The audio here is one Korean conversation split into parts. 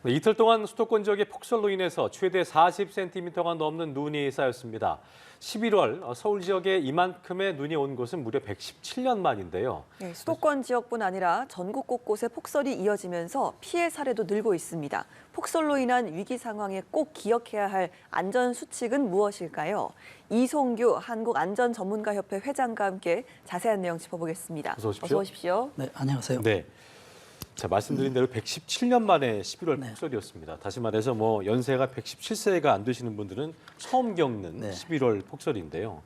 네, 이틀 동안 수도권 지역의 폭설로 인해서 최대 40cm가 넘는 눈이 쌓였습니다. 11월 서울 지역에 이만큼의 눈이 온 곳은 무려 117년 만인데요. 네, 수도권 지역뿐 아니라 전국 곳곳에 폭설이 이어지면서 피해 사례도 늘고 있습니다. 폭설로 인한 위기 상황에 꼭 기억해야 할 안전 수칙은 무엇일까요? 이송규 한국안전전문가협회 회장과 함께 자세한 내용 짚어보겠습니다. 어서 오십시오. 네, 안녕하세요. 네. 자, 말씀드린 대로 117년 만에 11월 네. 폭설이었습니다. 다시 말해서 연세가 117세가 안 되시는 분들은 처음 겪는 네. 11월 폭설인데요.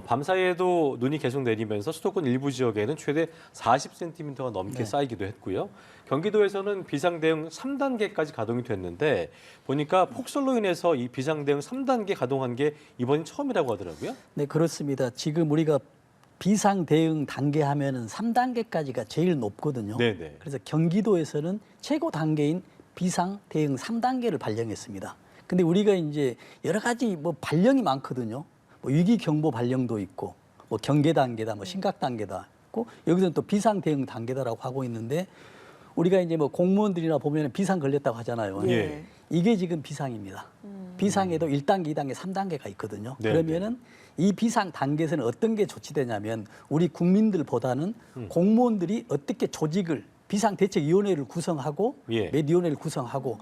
밤사이에도 눈이 계속 내리면서 수도권 일부 지역에는 최대 40cm가 넘게 네. 쌓이기도 했고요. 경기도에서는 비상대응 3단계까지 가동이 됐는데 보니까 폭설로 인해서 이 비상대응 3단계 가동한 게 이번이 처음이라고 하더라고요. 네, 그렇습니다. 지금 우리가 비상 대응 단계 하면은 3단계까지가 제일 높거든요. 네네. 그래서 경기도에서는 최고 단계인 비상 대응 3단계를 발령했습니다. 근데 우리가 이제 여러 가지 발령이 많거든요. 위기 경보 발령도 있고, 경계 단계다, 심각 단계다 있고, 여기서는 또 비상 대응 단계다라고 하고 있는데 우리가 이제 공무원들이나 보면 비상 걸렸다고 하잖아요. 예. 이게 지금 비상입니다. 비상에도 1단계, 2단계, 3단계가 있거든요. 네, 그러면은 이 비상 단계에서는 어떤 게 조치되냐면 우리 국민들보다는 공무원들이 어떻게 조직을 비상대책위원회를 구성하고 예. 몇 위원회를 구성하고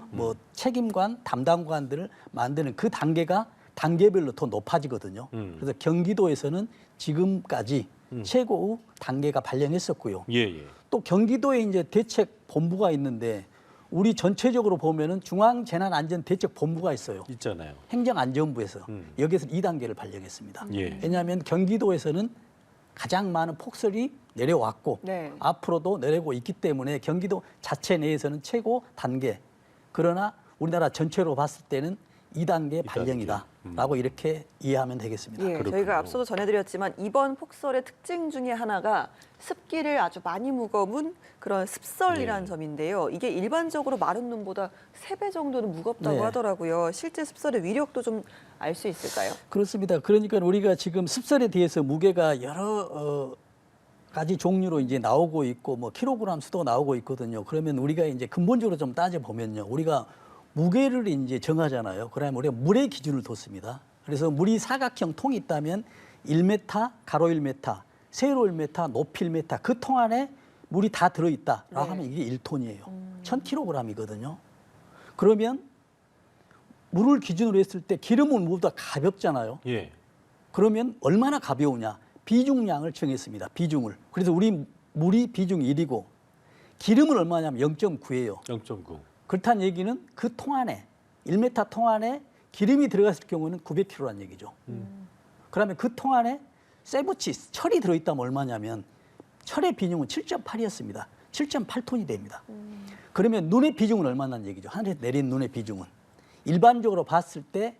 책임관, 담당관들을 만드는 그 단계가 단계별로 더 높아지거든요. 그래서 경기도에서는 지금까지 최고 단계가 발령했었고요. 예. 또 경기도에 이제 대책본부가 있는데 우리 전체적으로 보면은 중앙재난안전대책본부가 있어요. 있잖아요. 행정안전부에서 여기서 2단계를 발령했습니다. 예. 왜냐하면 경기도에서는 가장 많은 폭설이 내려왔고 네. 앞으로도 내려오고 있기 때문에 경기도 자체 내에서는 최고 단계. 그러나 우리나라 전체로 봤을 때는 2단계 발령이다라고 이렇게 이해하면 되겠습니다. 예, 그렇군요. 저희가 앞서도 전해드렸지만 이번 폭설의 특징 중에 하나가 습기를 아주 많이 머금은 그런 습설이라는 네. 점인데요. 이게 일반적으로 마른 눈보다 3배 정도는 무겁다고 네. 하더라고요. 실제 습설의 위력도 좀 알 수 있을까요? 그렇습니다. 그러니까 우리가 지금 습설에 대해서 무게가 여러 가지 종류로 이제 나오고 있고 킬로그램 수도 나오고 있거든요. 그러면 우리가 이제 근본적으로 좀 따져 보면요, 우리가 무게를 이제 정하잖아요. 그러면 우리가 물의 기준을 뒀습니다. 그래서 물이 사각형 통이 있다면 1m, 가로 1m, 세로 1m, 높이 1m 그 통 안에 물이 다 들어있다라고 네. 하면 이게 1톤이에요. 1000kg이거든요. 그러면 물을 기준으로 했을 때 기름은 물보다 가볍잖아요. 예. 그러면 얼마나 가벼우냐? 비중량을 정했습니다. 비중을. 그래서 우리 물이 비중 1이고 기름은 얼마냐면 0.9예요. 0.9. 그렇다는 얘기는 그 통 안에 1m 통 안에 기름이 들어갔을 경우는 900kg라는 얘기죠. 그러면 그 통 안에 세부치, 철이 들어있다면 얼마냐면 철의 비중은 7.8이었습니다. 7.8톤이 됩니다. 그러면 눈의 비중은 얼마냐는 얘기죠. 하늘에 내린 눈의 비중은. 일반적으로 봤을 때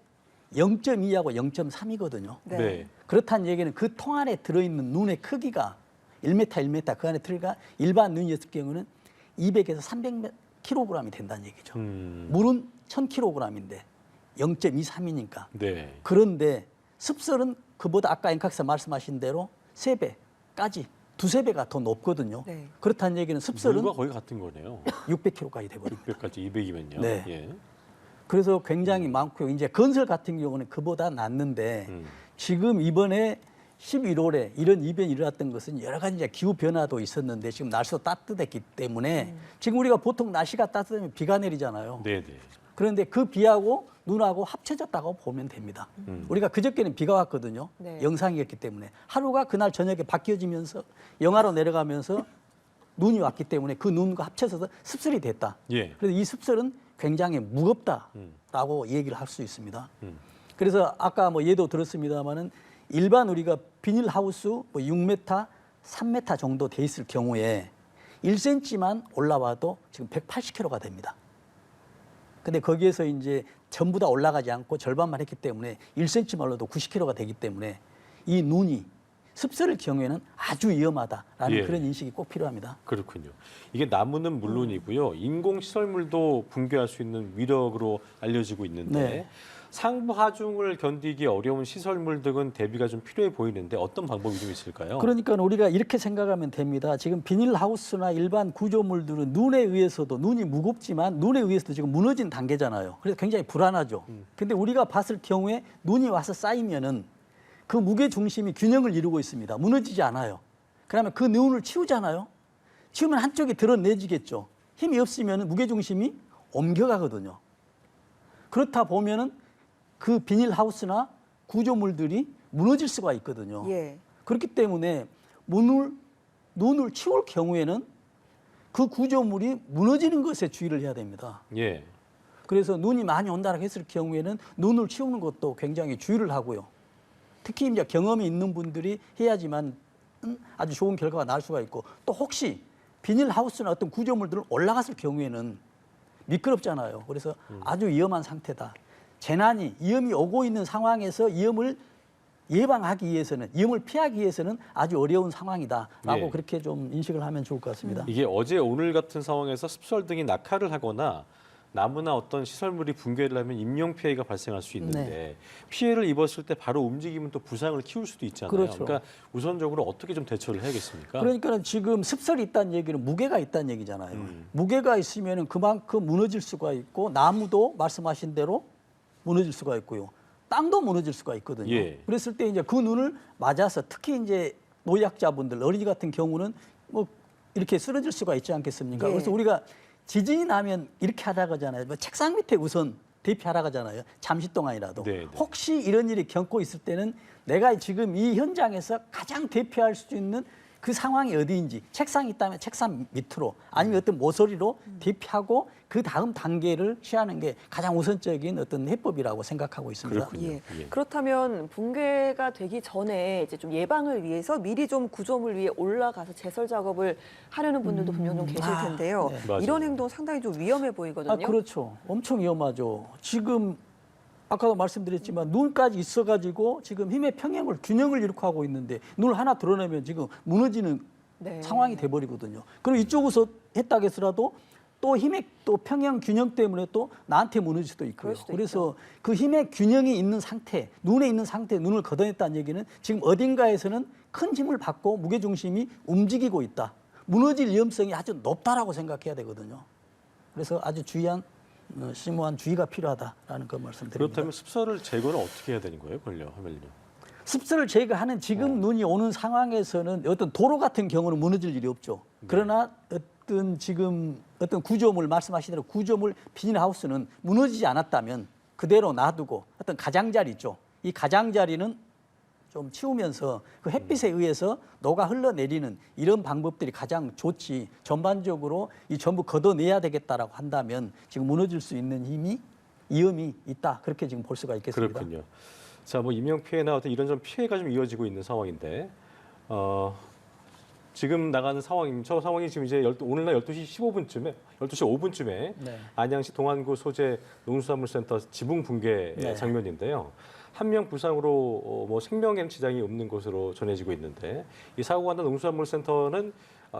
0.2하고 0.3이거든요. 네. 네. 그렇다는 얘기는 그 통 안에 들어있는 눈의 크기가 1m, 1m 그 안에 들어가 일반 눈이었을 경우는 200에서 300kg이 된다는 얘기죠. 물은 1000kg인데 0.23이니까. 네. 그런데 습설은 그보다 아까 앵커께서 말씀하신 대로 3배까지 두세 배가 더 높거든요. 네. 그렇다는 얘기는 습설은 물과 거의 같은 거네요. 600kg까지 돼버립니다. 600까지 200이면요. 네. 예. 그래서 굉장히 많고요. 이제 건설 같은 경우는 그보다 낮는데 지금 이번에 11월에 이런 이변이 일어났던 것은 여러 가지 이제 기후 변화도 있었는데 지금 날씨도 따뜻했기 때문에 지금 우리가 보통 날씨가 따뜻하면 비가 내리잖아요. 네. 그런데 그 비하고 눈하고 합쳐졌다고 보면 됩니다. 우리가 그저께는 비가 왔거든요. 네. 영상이었기 때문에 하루가 그날 저녁에 바뀌어지면서 영하로 내려가면서 눈이 왔기 때문에 그 눈과 합쳐서 습설이 됐다. 예. 그래서 이 습설은 굉장히 무겁다라고 얘기를 할 수 있습니다. 그래서 아까 얘도 들었습니다마는 일반 우리가 비닐하우스 6m, 3m 정도 돼 있을 경우에 1cm만 올라와도 지금 180kg가 됩니다. 근데 거기에서 이제 전부 다 올라가지 않고 절반만 했기 때문에 1cm만 올라도 90kg가 되기 때문에 이 눈이 습설일 경우에는 아주 위험하다라는 예. 그런 인식이 꼭 필요합니다. 그렇군요. 이게 나무는 물론이고요. 인공 시설물도 붕괴할 수 있는 위력으로 알려지고 있는데 네. 상부 하중을 견디기 어려운 시설물 등은 대비가 좀 필요해 보이는데 어떤 방법이 좀 있을까요? 그러니까 우리가 이렇게 생각하면 됩니다. 지금 비닐하우스나 일반 구조물들은 눈에 의해서도 눈이 무겁지만 눈에 의해서도 지금 무너진 단계잖아요. 그래서 굉장히 불안하죠. 근데 우리가 봤을 경우에 눈이 와서 쌓이면은 그 무게 중심이 균형을 이루고 있습니다. 무너지지 않아요. 그러면 그 눈을 치우잖아요. 치우면 한쪽이 드러내지겠죠. 힘이 없으면 무게 중심이 옮겨가거든요. 그렇다 보면은 그 비닐하우스나 구조물들이 무너질 수가 있거든요. 예. 그렇기 때문에 눈을 치울 경우에는 그 구조물이 무너지는 것에 주의를 해야 됩니다. 예. 그래서 눈이 많이 온다고 했을 경우에는 눈을 치우는 것도 굉장히 주의를 하고요. 특히 이제 경험이 있는 분들이 해야지만 아주 좋은 결과가 날 수가 있고 또 혹시 비닐하우스나 어떤 구조물들을 올라갔을 경우에는 미끄럽잖아요. 그래서 아주 위험한 상태다. 재난이 위험이 오고 있는 상황에서 위험을 예방하기 위해서는 위험을 피하기 위해서는 아주 어려운 상황이다라고 예. 그렇게 좀 인식을 하면 좋을 것 같습니다. 이게 어제 오늘 같은 상황에서 습설 등이 낙하를 하거나 나무나 어떤 시설물이 붕괴를 하면 인명 피해가 발생할 수 있는데 네. 피해를 입었을 때 바로 움직이면 또 부상을 키울 수도 있잖아요. 그렇죠. 그러니까 우선적으로 어떻게 좀 대처를 해야겠습니까? 그러니까 지금 습설이 있다는 얘기는 무게가 있다는 얘기잖아요. 무게가 있으면 그만큼 무너질 수가 있고 나무도 말씀하신 대로 무너질 수가 있고요. 땅도 무너질 수가 있거든요. 예. 그랬을 때 이제 그 눈을 맞아서 특히 이제 노약자분들, 어린이 같은 경우는 뭐 이렇게 쓰러질 수가 있지 않겠습니까? 예. 그래서 우리가 지진이 나면 이렇게 하라고 하잖아요. 뭐 책상 밑에 우선 대피하라고 하잖아요. 잠시 동안이라도. 네, 네. 혹시 이런 일이 겪고 있을 때는 내가 지금 이 현장에서 가장 대피할 수 있는 그 상황이 어디인지 책상이 있다면 책상 밑으로 아니면 어떤 모서리로 대피하고 그 다음 단계를 취하는 게 가장 우선적인 어떤 해법이라고 생각하고 있습니다. 그렇군요. 예. 예. 그렇다면 붕괴가 되기 전에 이제 좀 예방을 위해서 미리 좀 구조물 위에 올라가서 제설 작업을 하려는 분들도 분명 좀 계실 텐데요. 네. 맞아요. 이런 행동 상당히 좀 위험해 보이거든요. 아, 그렇죠. 엄청 위험하죠. 지금 아까도 말씀드렸지만 눈까지 있어가지고 지금 힘의 평형을 균형을 이룩 하고 있는데 눈을 하나 드러내면 지금 무너지는 네. 상황이 돼버리거든요. 그리고 이쪽에서 했다 해서라도 또 힘의 또 평형 균형 때문에 또 나한테 무너질 수도 있고요. 그럴 수도 그래서 그 힘의 균형이 있는 상태, 눈에 있는 상태에 눈을 걷어냈다는 얘기는 지금 어딘가에서는 큰 힘을 받고 무게 중심이 움직이고 있다. 무너질 위험성이 아주 높다라고 생각해야 되거든요. 그래서 아주 심오한 주의가 필요하다라는 그 말씀드립니다. 그렇다면 습설을 제거는 어떻게 해야 되는 거예요? 하면요. 습설을 제거하는 지금 눈이 오는 상황에서는 어떤 도로 같은 경우는 무너질 일이 없죠. 그러나 어떤 구조물 말씀하신 대로 구조물 비닐하우스는 무너지지 않았다면 그대로 놔두고 어떤 가장자리 있죠. 이 가장자리는 좀 치우면서 그 햇빛에 의해서 녹아 흘러내리는 이런 방법들이 가장 좋지. 전반적으로 이 전부 걷어내야 되겠다라고 한다면 지금 무너질 수 있는 위험이 있다. 그렇게 지금 볼 수가 있겠습니다. 그렇군요. 자, 뭐 인명 피해나 어떤 이런저런 피해가 좀 이어지고 있는 상황인데 지금 나가는 상황입니다. 저 상황이 지금 이제 오늘날 12시 15분쯤에 12시 5분쯤에 네. 안양시 동안구 소재 농수산물센터 지붕 붕괴 네. 장면인데요. 한 명 부상으로 뭐 생명엔 지장이 없는 것으로 전해지고 있는데 이 사고가 난 농수산물센터는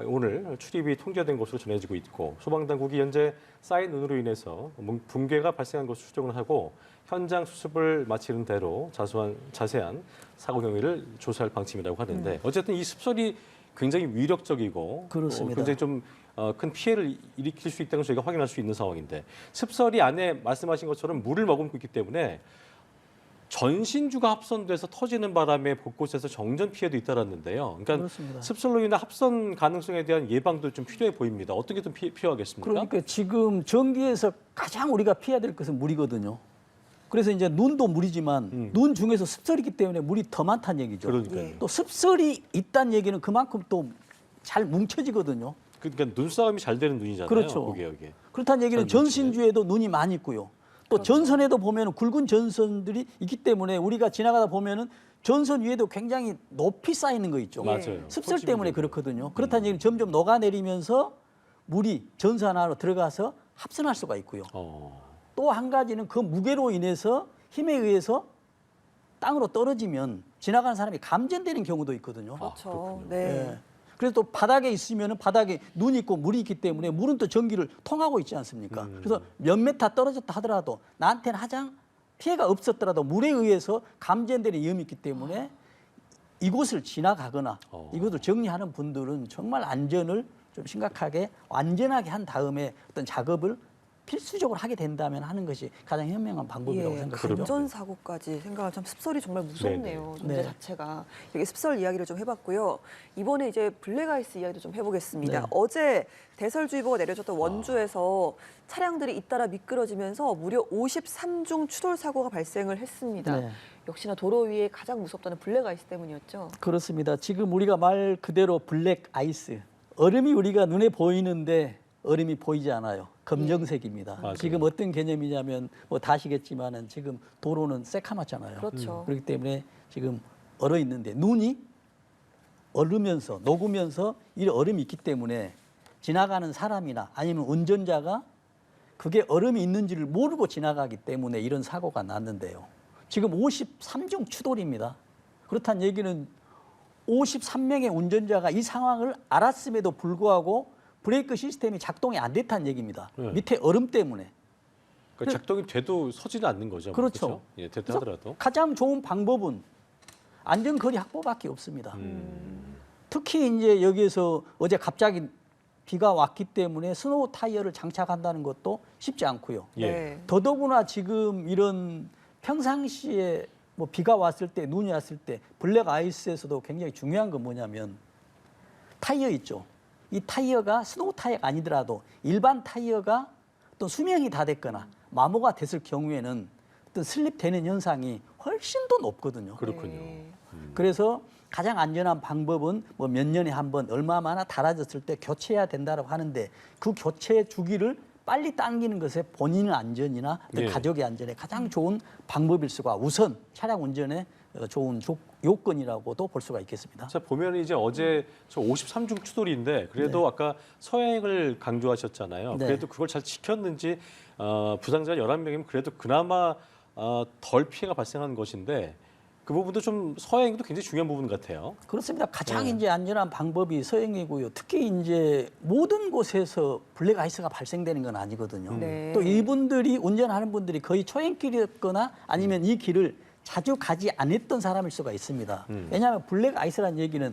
오늘 출입이 통제된 것으로 전해지고 있고 소방당국이 현재 쌓인 눈으로 인해서 붕괴가 발생한 것으로 추정을 하고 현장 수습을 마치는 대로 자세한 사고 경위를 조사할 방침이라고 하는데 어쨌든 이 습설이 굉장히 위력적이고 그렇습니다. 굉장히 좀 큰 피해를 일으킬 수 있다는 걸 저희가 확인할 수 있는 상황인데 습설이 안에 말씀하신 것처럼 물을 머금고 있기 때문에 전신주가 합선돼서 터지는 바람에 곳곳에서 정전 피해도 잇따랐는데요. 그러니까 그렇습니다. 습설로 인한 합선 가능성에 대한 예방도 좀 필요해 보입니다. 어떻게 좀 피하겠습니까? 그러니까 지금 전기에서 가장 우리가 피해야 될 것은 물이거든요. 그래서 이제 눈도 물이지만 눈 중에서 습설이기 때문에 물이 더 많다는 얘기죠. 그러니까요. 예. 또 습설이 있다는 얘기는 그만큼 또 잘 뭉쳐지거든요. 그러니까 눈싸움이 잘 되는 눈이잖아요. 그렇죠. 여기에. 그렇다는 얘기는 잘 뭉치네. 전신주에도 눈이 많이 있고요. 또 전선에도 보면 굵은 전선들이 있기 때문에 우리가 지나가다 보면은 전선 위에도 굉장히 높이 쌓이는 거 있죠. 맞아요. 습설 홀집이 때문에 되고. 그렇거든요. 그렇다는 얘기는 점점 녹아내리면서 물이 전선 안으로 들어가서 합선할 수가 있고요. 또 한 가지는 그 무게로 인해서 힘에 의해서 땅으로 떨어지면 지나가는 사람이 감전되는 경우도 있거든요. 그렇죠. 그렇군요. 네. 예. 그래서 또 바닥에 있으면은 바닥에 눈이 있고 물이 있기 때문에 물은 또 전기를 통하고 있지 않습니까? 그래서 몇 메타 떨어졌다 하더라도 나한테는 하장 피해가 없었더라도 물에 의해서 감전되는 위험이 있기 때문에 이곳을 지나가거나 이곳을 정리하는 분들은 정말 안전을 좀 심각하게 완전하게 한 다음에 어떤 작업을 필수적으로 하게 된다면 하는 것이 가장 현명한 방법이라고 예, 생각합니다. 감전사고까지 생각하면 참 습설이 정말 무섭네요. 네네. 존재 네. 자체가. 이렇게 습설 이야기를 좀 해봤고요. 이번에 이제 블랙아이스 이야기도 좀 해보겠습니다. 네. 어제 대설주의보가 내려졌던 원주에서 차량들이 잇따라 미끄러지면서 무려 53중 추돌 사고가 발생을 했습니다. 네. 역시나 도로 위에 가장 무섭다는 블랙아이스 때문이었죠. 그렇습니다. 지금 우리가 말 그대로 블랙 아이스. 얼음이 우리가 눈에 보이는데 얼음이 보이지 않아요. 검정색입니다. 맞아요. 지금 어떤 개념이냐면 뭐 다 아시겠지만은 지금 도로는 새카맣잖아요. 그렇죠. 그렇기 때문에 지금 얼어 있는데 눈이 얼으면서 녹으면서 이 얼음이 있기 때문에 지나가는 사람이나 아니면 운전자가 그게 얼음이 있는지를 모르고 지나가기 때문에 이런 사고가 났는데요. 지금 53중 추돌입니다. 그렇다는 얘기는 53명의 운전자가 이 상황을 알았음에도 불구하고 브레이크 시스템이 작동이 안 됐다는 얘기입니다. 네. 밑에 얼음 때문에. 그러니까 작동이 돼도 서지는 않는 거죠. 뭐, 그렇죠. 그렇죠? 예, 됐다 그래서 하더라도. 가장 좋은 방법은 안전거리 확보밖에 없습니다. 특히 이제 여기에서 어제 갑자기 비가 왔기 때문에 스노우 타이어를 장착한다는 것도 쉽지 않고요. 예. 네. 더더구나 지금 이런 평상시에 뭐 비가 왔을 때 눈이 왔을 때 블랙 아이스에서도 굉장히 중요한 건 뭐냐면 타이어 있죠. 이 타이어가 스노우 타이어가 아니더라도 일반 타이어가 어떤 수명이 다 됐거나 마모가 됐을 경우에는 어떤 슬립되는 현상이 훨씬 더 높거든요. 그렇군요. 네. 그래서 가장 안전한 방법은 뭐 몇 년에 한 번 얼마나 달아졌을 때 교체해야 된다고 하는데 그 교체 주기를 빨리 당기는 것에 본인의 안전이나 어떤 예. 가족의 안전에 가장 좋은 방법일 수가 우선 차량 운전에 좋은 요건이라고도 볼 수가 있겠습니다. 자, 보면 이제 어제 저 53중 추돌인데 그래도 아까 서행을 강조하셨잖아요. 네. 그래도 그걸 잘 지켰는지 부상자가 11명이면 그래도 그나마 덜 피해가 발생한 것인데 그 부분도 좀 서행도 굉장히 중요한 부분 같아요. 그렇습니다. 가장 네. 이제 안전한 방법이 서행이고요. 특히 이제 모든 곳에서 블랙 아이스가 발생되는 건 아니거든요. 네. 또 이분들이 운전하는 분들이 거의 초행길이었거나 아니면 이 길을 자주 가지 않았던 사람일 수가 있습니다. 왜냐하면 블랙 아이스라는 얘기는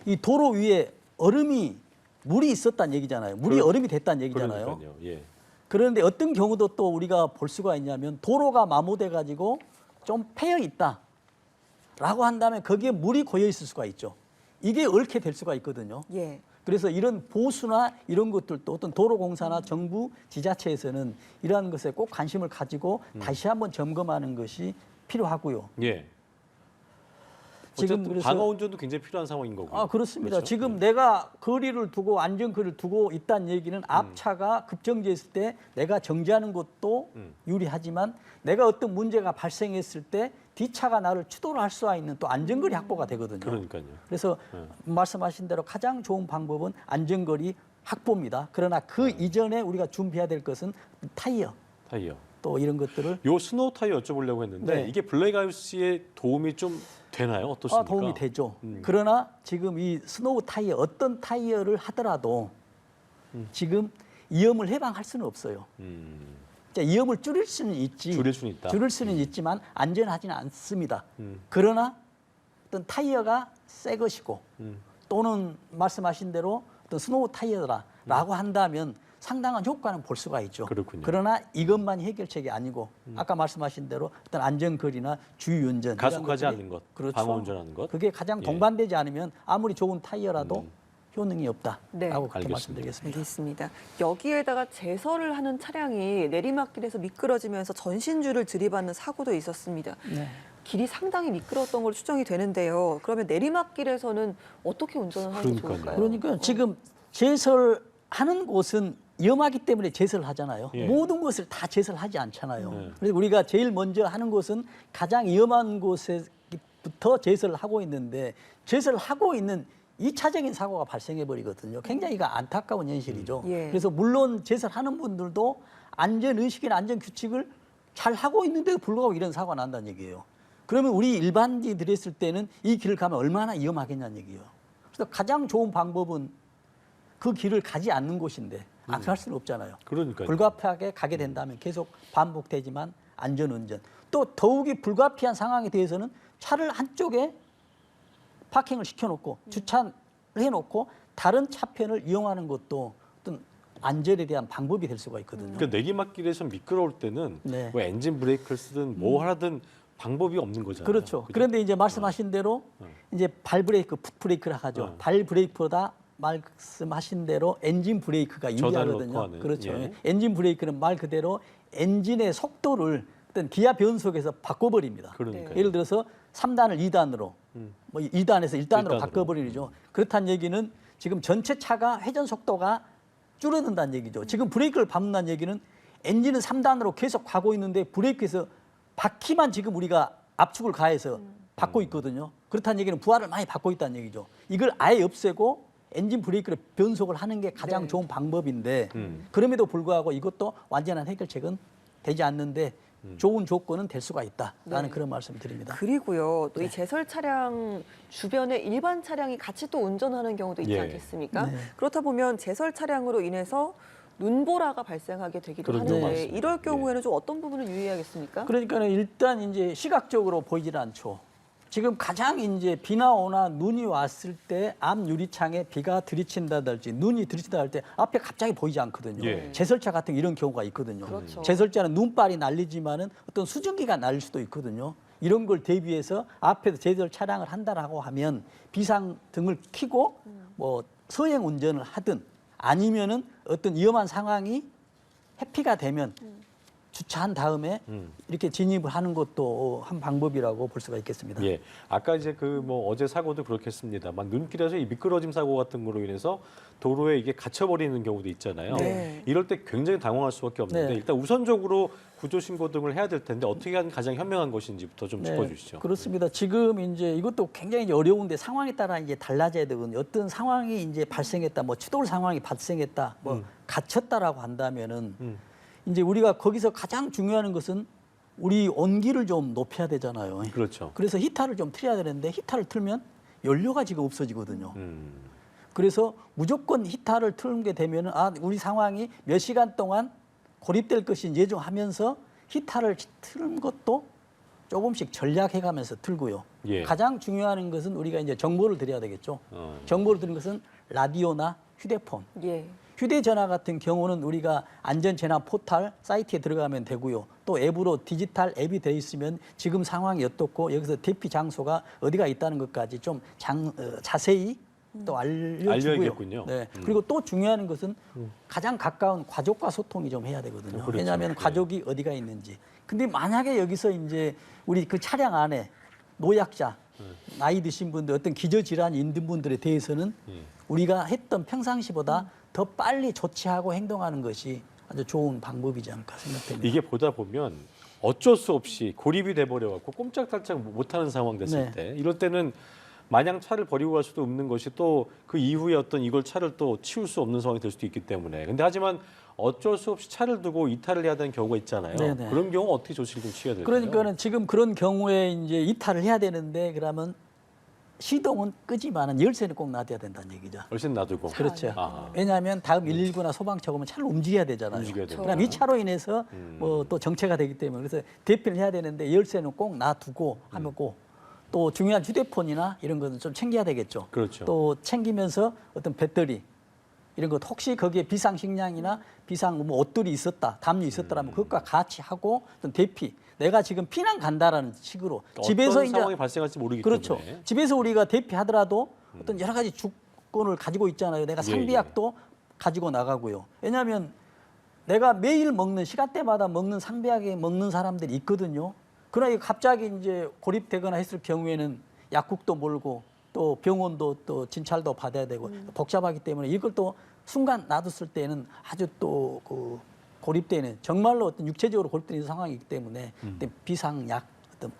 이 도로 위에 얼음이 물이 있었다는 얘기잖아요. 물이 얼음이 됐다는 얘기잖아요. 그러니까요. 예. 그런데 어떤 경우도 또 우리가 볼 수가 있냐면 도로가 마모돼 가지고 좀 패여 있다라고 한다면 거기에 물이 고여 있을 수가 있죠. 이게 얽게 될 수가 있거든요. 예. 그래서 이런 보수나 이런 것들도 어떤 도로공사나 정부 지자체에서는 이러한 것에 꼭 관심을 가지고 다시 한번 점검하는 것이 필요하고요. 예. 지금 어쨌든 그래서 방어 운전도 굉장히 필요한 상황인 거고요. 그렇습니다. 그렇죠? 지금 내가 거리를 두고 안전거리를 두고 있다는 얘기는 앞차가 급정지했을 때 내가 정지하는 것도 유리하지만 내가 어떤 문제가 발생했을 때 뒷차가 나를 추돌할 수 있는 또 안전거리 확보가 되거든요. 그러니까요. 그래서 말씀하신 대로 가장 좋은 방법은 안전거리 확보입니다. 그러나 그 이전에 우리가 준비해야 될 것은 타이어 타이어. 또 이런 것들을 요 스노우 타이어 여쭤보려고 했는데 네. 이게 블랙아이스에 도움이 좀 되나요? 어떻습니까? 도움이 되죠. 그러나 지금 이 스노우 타이어 어떤 타이어를 하더라도 지금 위험을 예방할 수는 없어요. 자, 위험을 줄일 수는 있지. 줄일 수는 있다. 줄일 수는 있지만 안전하지는 않습니다. 그러나 어떤 타이어가 새 것이고 또는 말씀하신 대로 어떤 스노우 타이어라고 한다면 상당한 효과는 볼 수가 있죠. 그렇군요. 그러나 이것만이 해결책이 아니고 아까 말씀하신 대로 어떤 안전거리나 주의운전 가속하지 이런 않는 것, 그렇죠. 방어 운전하는 것. 그게 가장 예. 동반되지 않으면 아무리 좋은 타이어라도 효능이 없다라고 네. 그렇게 알겠습니다. 말씀드리겠습니다. 알겠습니다. 여기에다가 제설을 하는 차량이 내리막길에서 미끄러지면서 전신줄을 들이받는 사고도 있었습니다. 네. 길이 상당히 미끄러웠던 걸로 추정이 되는데요. 그러면 내리막길에서는 어떻게 운전을 하는 게 그러니까요. 좋을까요? 그러니까 지금 제설하는 곳은 위험하기 때문에 제설을 하잖아요. 예. 모든 것을 다 제설하지 않잖아요. 네. 그래서 우리가 제일 먼저 하는 것은 가장 위험한 곳에부터 제설을 하고 있는데 제설을 하고 있는 2차적인 사고가 발생해 버리거든요. 굉장히 안타까운 현실이죠. 예. 그래서 물론 제설하는 분들도 안전 의식이나 안전 규칙을 잘 하고 있는데도 불구하고 이런 사고가 난다는 얘기예요. 그러면 우리 일반인들이 했을 때는 이 길을 가면 얼마나 위험하겠냐는 얘기예요. 그래서 가장 좋은 방법은 그 길을 가지 않는 곳인데 악용할 수는 없잖아요. 그러니까요. 불가피하게 가게 된다면 계속 반복되지만 안전운전. 또 더욱이 불가피한 상황에 대해서는 차를 한쪽에 파킹을 시켜놓고 주차를 해놓고 다른 차편을 이용하는 것도 어떤 안전에 대한 방법이 될 수가 있거든요. 그러니까 내리막길에서 미끄러울 때는 네. 뭐 엔진 브레이크를 쓰든 뭐 하든 방법이 없는 거잖아요. 그렇죠. 그죠? 그런데 이제 말씀하신 대로 이제 발 브레이크, 풋 브레이크라 하죠. 발 브레이크보다 말씀하신 대로 엔진 브레이크가 저단을 유리하거든요. 놓고 하는, 그렇죠. 예. 엔진 브레이크는 말 그대로 엔진의 속도를 어떤 기아 변속에서 바꿔버립니다. 그러니까요. 예를 들어서 3단을 2단으로, 뭐 2단에서 1단으로 일단으로. 바꿔버리죠. 그렇다는 얘기는 지금 전체 차가 회전 속도가 줄어든다는 얘기죠. 지금 브레이크를 밟는다는 얘기는 엔진은 3단으로 계속 가고 있는데 브레이크에서 바퀴만 지금 우리가 압축을 가해서 받고 있거든요. 그렇다는 얘기는 부하를 많이 받고 있다는 얘기죠. 이걸 아예 없애고 엔진 브레이크를 변속을 하는 게 가장 네. 좋은 방법인데 그럼에도 불구하고 이것도 완전한 해결책은 되지 않는데 좋은 조건은 될 수가 있다라는 네. 그런 말씀을 드립니다. 그리고요, 또 이 제설 차량 주변에 일반 차량이 같이 또 운전하는 경우도 있지 예. 않겠습니까? 네. 그렇다 보면 제설 차량으로 인해서 눈보라가 발생하게 되기도 그런 경우가 하는데 많습니다. 이럴 경우에는 좀 어떤 부분을 유의해야겠습니까? 그러니까 일단 이제 시각적으로 보이질 않죠. 지금 가장 이제 비나 오나 눈이 왔을 때 앞 유리창에 비가 들이친다든지 눈이 들이친다 할 때 앞에 갑자기 보이지 않거든요. 예. 제설차 같은 이런 경우가 있거든요. 그렇죠. 제설차는 눈발이 날리지만은 어떤 수증기가 날릴 수도 있거든요. 이런 걸 대비해서 앞에서 제설 차량을 한다라고 하면 비상등을 켜고 뭐 서행 운전을 하든 아니면은 어떤 위험한 상황이 회피가 되면 주차한 다음에 이렇게 진입을 하는 것도 한 방법이라고 볼 수가 있겠습니다. 예, 아까 이제 그 뭐 어제 사고도 그렇겠습니다만 눈길에서 이 미끄러짐 사고 같은 거로 인해서 도로에 이게 갇혀버리는 경우도 있잖아요. 네. 이럴 때 굉장히 당황할 수밖에 없는데 네. 일단 우선적으로 구조 신고 등을 해야 될 텐데 어떻게 하는 가장 현명한 것인지부터 좀 짚어주시죠. 그렇습니다. 지금 이제 이것도 굉장히 이제 어려운데 상황에 따라 이제 달라져야 되거든요. 어떤 상황이 이제 발생했다, 뭐 추돌 상황이 발생했다, 뭐 갇혔다라고 한다면은 이제 우리가 거기서 가장 중요한 것은 우리 온기를 좀 높여야 되잖아요. 그렇죠. 그래서 히터를 좀 틀어야 되는데 히터를 틀면 연료가 지금 없어지거든요. 음, 그래서 무조건 히터를 틀게 되면은 우리 상황이 몇 시간 동안 고립될 것인 예정하면서 히터를 틀는 것도 조금씩 전략해가면서 틀고요. 예. 가장 중요한 것은 우리가 이제 정보를 드려야 되겠죠. 어. 정보를 드리는 것은 라디오나 휴대폰. 예. 휴대전화 같은 경우는 우리가 안전재난 포탈 사이트에 들어가면 되고요. 또 앱으로 디지털 앱이 돼 있으면 지금 상황이 어떻고 여기서 대피 장소가 어디가 있다는 것까지 좀 자세히 또 알려주고요. 알려야겠군요. 네. 그리고 또 중요한 것은 가장 가까운 가족과 소통이 좀 해야 되거든요. 그렇죠. 왜냐하면 네. 가족이 어디가 있는지. 근데 만약에 여기서 이제 우리 그 차량 안에 노약자, 나이 드신 분들, 어떤 기저질환이 있는 분들에 대해서는 우리가 했던 평상시보다 더 빨리 조치하고 행동하는 것이 아주 좋은 방법이지 않을까 생각됩니다. 이게 보다 보면 어쩔 수 없이 고립이 돼버려갖고 꼼짝달짝 못하는 상황 됐을 네. 때 이럴 때는 마냥 차를 버리고 갈 수도 없는 것이 또 그 이후에 어떤 이걸 차를 또 치울 수 없는 상황이 될 수도 있기 때문에 근데 하지만 어쩔 수 없이 차를 두고 이탈을 해야 되는 경우가 있잖아요. 네네. 그런 경우 어떻게 조치를 좀 취해야 될까요? 그러니까는 지금 그런 경우에 이제 이탈을 해야 되는데 그러면 시동은 끄지만은 열쇠는 꼭 놔둬야 된다는 얘기죠. 열쇠 놔두고. 그렇죠. 아. 왜냐하면 다음 119나 소방차 오면 차를 움직여야 되잖아요. 움직여야 되고. 그럼 이 차로 인해서 뭐 또 정체가 되기 때문에 그래서 대피를 해야 되는데 열쇠는 꼭 놔두고 하면 또 중요한 휴대폰이나 이런 것은 좀 챙겨야 되겠죠. 그렇죠. 또 챙기면서 어떤 배터리 이런 것 혹시 거기에 비상식량이나 비상 뭐 옷들이 있었다, 담요 있었다라면 그것과 같이 하고 어떤 대피. 내가 지금 피난 간다라는 식으로 집에서 어떤 이제 상황이 발생할지 모르기 그렇죠. 때문에. 집에서 우리가 대피하더라도 어떤 여러 가지 주권을 가지고 있잖아요. 내가 예, 상비약도 가지고 나가고요. 왜냐하면 내가 매일 먹는 시간대마다 먹는 상비약에 먹는 사람들이 있거든요. 그러나 갑자기 이제 고립되거나 했을 경우에는 약국도 몰고 또 병원도 또 진찰도 받아야 되고 복잡하기 때문에 이걸 또 순간 놔뒀을 때는 아주 또 그 고립되는 정말로 어떤 육체적으로 고립되는 상황이기 때문에 어떤 비상약 어떤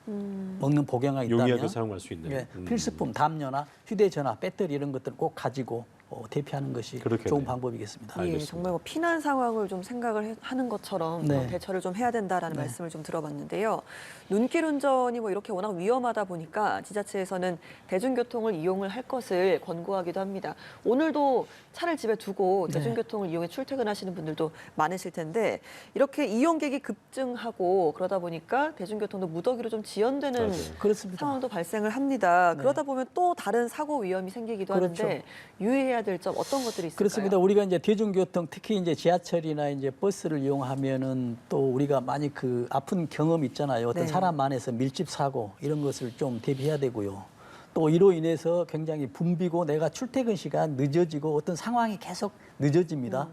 먹는 복용이 있다면 용이하게 사용할 수 있는. 예, 필수품 담요나 휴대전화, 배터리 이런 것들을 꼭 가지고 대피하는 것이 그렇겠네요. 좋은 방법이겠습니다. 예, 알겠습니다. 정말 뭐 피난 상황을 좀 생각을 하는 것처럼 네. 대처를 좀 해야 된다라는 네. 말씀을 좀 들어봤는데요. 눈길 운전이 뭐 이렇게 워낙 위험하다 보니까 지자체에서는 대중교통을 이용을 할 것을 권고하기도 합니다. 오늘도 차를 집에 두고 네. 대중교통을 이용해 출퇴근하시는 분들도 많으실 텐데 이렇게 이용객이 급증하고 그러다 보니까 대중교통도 무더기로 좀 지연되는 맞아요. 그렇습니다. 상황도 발생을 합니다. 네. 그러다 보면 또 다른 사고 위험이 생기기도 그렇죠. 하는데 유의해야 될 점 어떤 것들이 있을까요? 그렇습니다. 우리가 이제 대중교통 특히 이제 지하철이나 이제 버스를 이용하면은 또 우리가 많이 그 아픈 경험 있잖아요. 어떤 네. 사람 안에서 밀집 사고 이런 것을 좀 대비해야 되고요. 또 이로 인해서 굉장히 붐비고 내가 출퇴근 시간 늦어지고 어떤 상황이 계속 늦어집니다.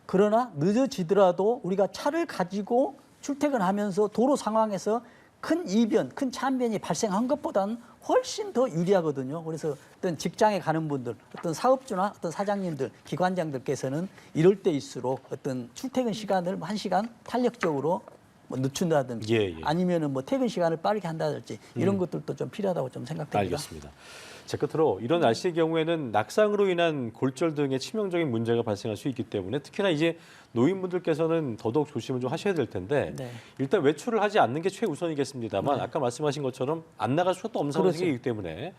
그러나 늦어지더라도 우리가 차를 가지고 출퇴근하면서 도로 상황에서 큰 이변, 큰 참변이 발생한 것보다는 훨씬 더 유리하거든요. 그래서 어떤 직장에 가는 분들, 어떤 사업주나 어떤 사장님들, 기관장들께서는 이럴 때일수록 어떤 출퇴근 시간을 1시간 탄력적으로 뭐 늦춘다든지 예, 예. 아니면은 뭐 퇴근 시간을 빠르게 한다든지 이런 것들도 좀 필요하다고 좀 생각됩니다. 알겠습니다. 제 끝으로 이런 날씨의 경우에는 낙상으로 인한 골절 등의 치명적인 문제가 발생할 수 있기 때문에 특히나 이제 노인분들께서는 더더욱 조심을 좀 하셔야 될 텐데 네. 일단 외출을 하지 않는 게 최우선이겠습니다만 아까 말씀하신 것처럼 안 나갈 수가 또 없는 그렇죠. 상황이기 때문에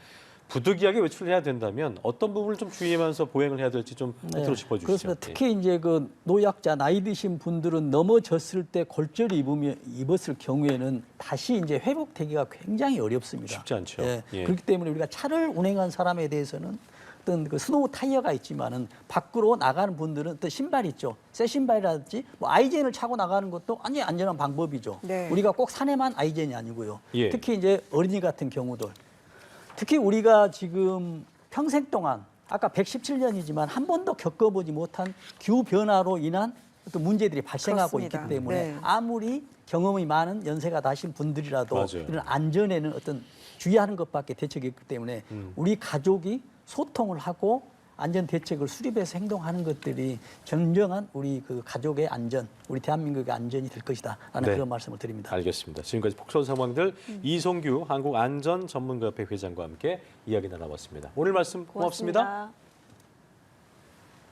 부득이하게 외출을 해야 된다면 어떤 부분을 좀 주의하면서 보행을 해야 될지 좀 밑으로 짚어주시죠. 그렇습니다. 특히 이제 그 노약자, 나이 드신 분들은 넘어졌을 때 골절을 입었을 경우에는 다시 이제 회복되기가 굉장히 어렵습니다. 쉽지 않죠. 예. 예. 그렇기 때문에 우리가 차를 운행한 사람에 대해서는 어떤 그 스노우 타이어가 있지만은 밖으로 나가는 분들은 어떤 신발 있죠. 새 신발이라든지 뭐 아이젠을 차고 나가는 것도 아니 안전한 방법이죠. 네. 우리가 꼭 산에만 아이젠이 아니고요. 예. 특히 이제 어린이 같은 경우들. 특히 우리가 지금 평생 동안 아까 117년이지만 한 번도 겪어보지 못한 기후 변화로 인한 어떤 문제들이 발생하고 그렇습니다. 있기 때문에 네. 아무리 경험이 많은 연세가 나신 분들이라도 맞아요. 이런 안전에는 어떤 주의하는 것밖에 대책이 없기 때문에 우리 가족이 소통을 하고 안전 대책을 수립해서 행동하는 것들이 진정한 우리 그 가족의 안전, 우리 대한민국의 안전이 될 것이다라는 네. 그런 말씀을 드립니다. 알겠습니다. 지금까지 폭설 상황들 이송규 한국안전전문가협회 회장과 함께 이야기 나눠봤습니다. 오늘 말씀 고맙습니다. 고맙습니다.